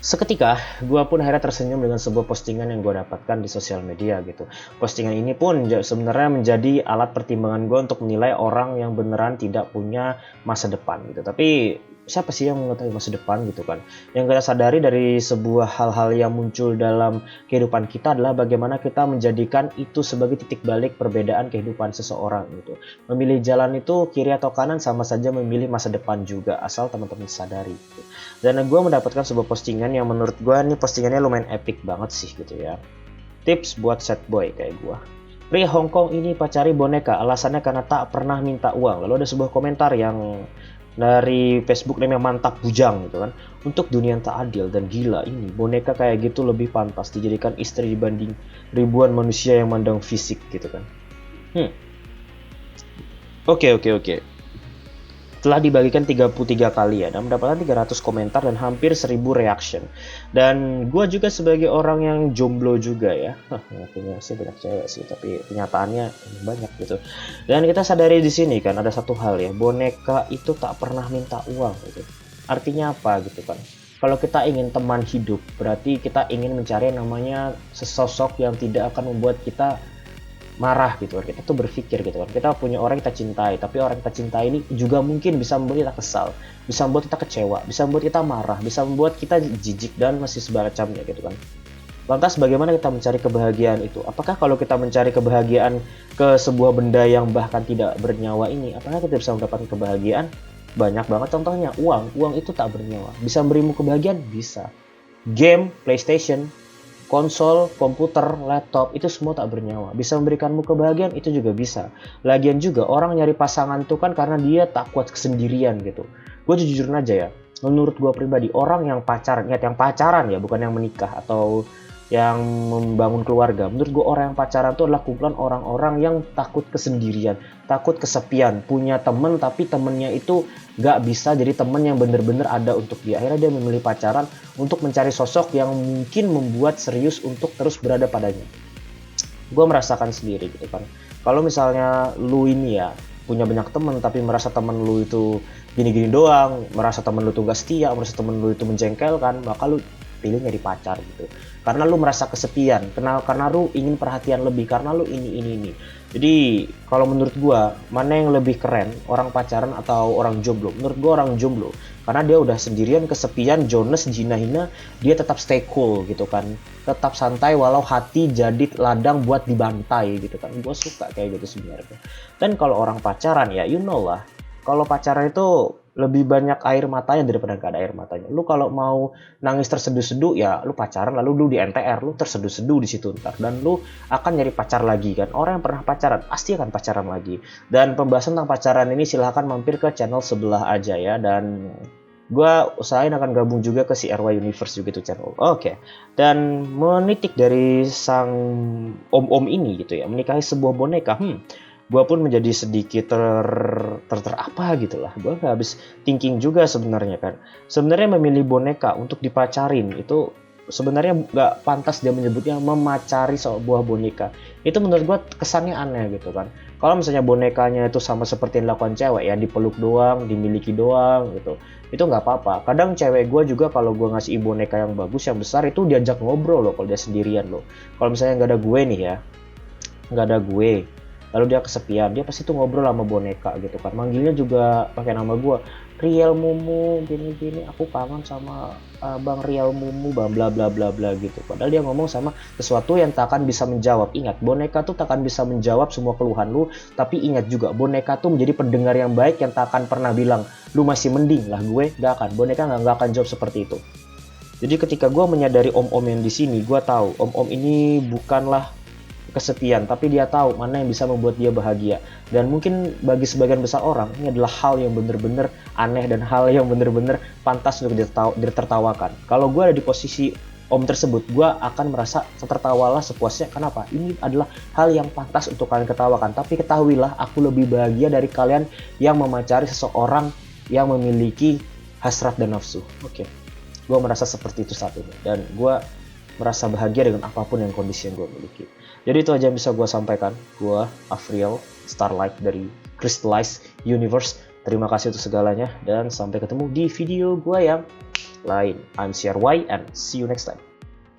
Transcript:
Seketika, gue pun akhirnya tersenyum dengan sebuah postingan yang gue dapatkan di sosial media gitu. Postingan ini pun sebenarnya menjadi alat pertimbangan gue untuk menilai orang yang beneran tidak punya masa depan gitu. Tapi siapa sih yang mengetahui masa depan gitu kan? Yang kita sadari dari sebuah hal-hal yang muncul dalam kehidupan kita adalah bagaimana kita menjadikan itu sebagai titik balik perbedaan kehidupan seseorang gitu. Memilih jalan itu kiri atau kanan sama saja memilih masa depan juga, asal teman-teman sadari gitu. Dan gue mendapatkan sebuah postingan yang menurut gue nih postingannya lumayan epic banget sih gitu ya. Tips buat sad boy kayak gue. Pria Hongkong ini pacari boneka, alasannya karena tak pernah minta uang. Lalu ada sebuah komentar yang dari Facebook namanya mantap bujang gitu kan. Untuk dunia yang tak adil dan gila ini, boneka kayak gitu lebih pantas dijadikan istri dibanding ribuan manusia yang mandang fisik gitu kan. Oke. Telah dibagikan 33 kali ya dan mendapatkan 300 komentar dan hampir 1000 reaction. Dan gue juga sebagai orang yang jomblo juga ya, punya sih banyak cewek sih, tapi kenyataannya banyak gitu. Dan kita sadari di sini kan ada satu hal ya, boneka itu tak pernah minta uang gitu. Artinya apa gitu kan? Kalau kita ingin teman hidup, berarti kita ingin mencari yang namanya sesosok yang tidak akan membuat kita marah gitu kan. Kita tuh berpikir gitu kan, kita punya orang yang kita cintai, tapi orang yang kita cintai ini juga mungkin bisa membuat kita kesal, bisa membuat kita kecewa, bisa membuat kita marah, bisa membuat kita jijik dan masih semacamnya gitu kan. Lantas bagaimana kita mencari kebahagiaan itu? Apakah kalau kita mencari kebahagiaan ke sebuah benda yang bahkan tidak bernyawa ini, apakah kita bisa mendapatkan kebahagiaan? Banyak banget contohnya. Uang itu tak bernyawa, bisa memberimu kebahagiaan? Bisa. Game, PlayStation, konsol, komputer, laptop, itu semua tak bernyawa. Bisa memberikanmu kebahagiaan, itu juga bisa. Lagian juga orang nyari pasangan itu kan karena dia tak kuat kesendirian gitu. Gue jujur aja ya, menurut gue pribadi, orang yang pacaran, niat yang pacaran ya, bukan yang menikah atau yang membangun keluarga. Menurut gue orang yang pacaran itu adalah kumpulan orang-orang yang takut kesendirian, takut kesepian, punya temen tapi temennya itu gak bisa jadi temen yang bener-bener ada untuk dia. Akhirnya dia memilih pacaran untuk mencari sosok yang mungkin membuat serius untuk terus berada padanya. Gue merasakan sendiri gitu kan. Kalau misalnya lu ini ya punya banyak temen tapi merasa temen lu itu gini-gini doang, merasa temen lu tuh gak setia, merasa temen lu itu menjengkelkan, maka lu pilih nyari pacar gitu. Karena lu merasa kesepian, karena lu ingin perhatian lebih, karena lu ini. Jadi kalau menurut gua, mana yang lebih keren, orang pacaran atau orang jomblo? Menurut gua orang jomblo, karena dia udah sendirian, kesepian, jones, jinahina, dia tetap stay cool gitu kan, tetap santai walau hati jadi ladang buat dibantai gitu kan. Gua suka kayak gitu sebenarnya. Dan kalau orang pacaran ya you know lah, kalau pacaran itu lebih banyak air matanya daripada gak ada air matanya. Lu kalau mau nangis terseduh-seduh ya lu pacaran, lalu lu di NTR, lu terseduh-seduh di situ ntar, dan lu akan nyari pacar lagi kan. Orang yang pernah pacaran pasti akan pacaran lagi. Dan pembahasan tentang pacaran ini silahkan mampir ke channel sebelah aja ya, dan gue usahain akan gabung juga ke si RY Universe juga tuh channel. Oke. Dan menitik dari sang om-om ini gitu ya, menikahi sebuah boneka. Gue pun menjadi sedikit ter apa gitu lah. Gue nggak habis thinking juga sebenarnya kan. Sebenarnya memilih boneka untuk dipacarin itu sebenarnya nggak pantas dia menyebutnya memacari sebuah boneka. Itu menurut gue kesannya aneh gitu kan. Kalau misalnya bonekanya itu sama seperti yang dilakukan cewek ya, dipeluk doang, dimiliki doang gitu, itu nggak apa-apa. Kadang cewek gue juga kalau gue ngasih boneka yang bagus, yang besar, itu diajak ngobrol loh kalau dia sendirian loh. Kalau misalnya nggak ada gue nih ya, nggak ada gue, lalu dia kesepian, dia pasti tuh ngobrol sama boneka gitu kan, manggilnya juga pakai nama gue, Riel Mumu, gini aku kangen sama Bang Riel Mumu, bla bla bla bla bla gitu. Padahal dia ngomong sama sesuatu yang tak akan bisa menjawab. Ingat, boneka tuh tak akan bisa menjawab semua keluhan lu, tapi ingat juga boneka tuh menjadi pendengar yang baik yang tak akan pernah bilang lu masih mending lah, gue gak akan, boneka nggak akan jawab seperti itu. Jadi ketika gue menyadari om-om yang di sini, gue tahu om-om ini bukanlah kesepian, tapi dia tahu mana yang bisa membuat dia bahagia. Dan mungkin bagi sebagian besar orang ini adalah hal yang bener-bener aneh dan hal yang bener-bener pantas untuk ditertawakan. Kalau gue ada di posisi om tersebut, gue akan merasa tertawalah sepuasnya. Kenapa? Ini adalah hal yang pantas untuk kalian ketawakan. Tapi ketahuilah, aku lebih bahagia dari kalian yang memacari seseorang yang memiliki hasrat dan nafsu. Oke. Gue merasa seperti itu saat ini, dan gue merasa bahagia dengan apapun yang kondisi yang gue miliki. Jadi itu aja yang bisa gue sampaikan. Gue Afriel Starlight dari Crystallized Universe. Terima kasih untuk segalanya, dan sampai ketemu di video gue yang lain. I'm CRY and see you next time.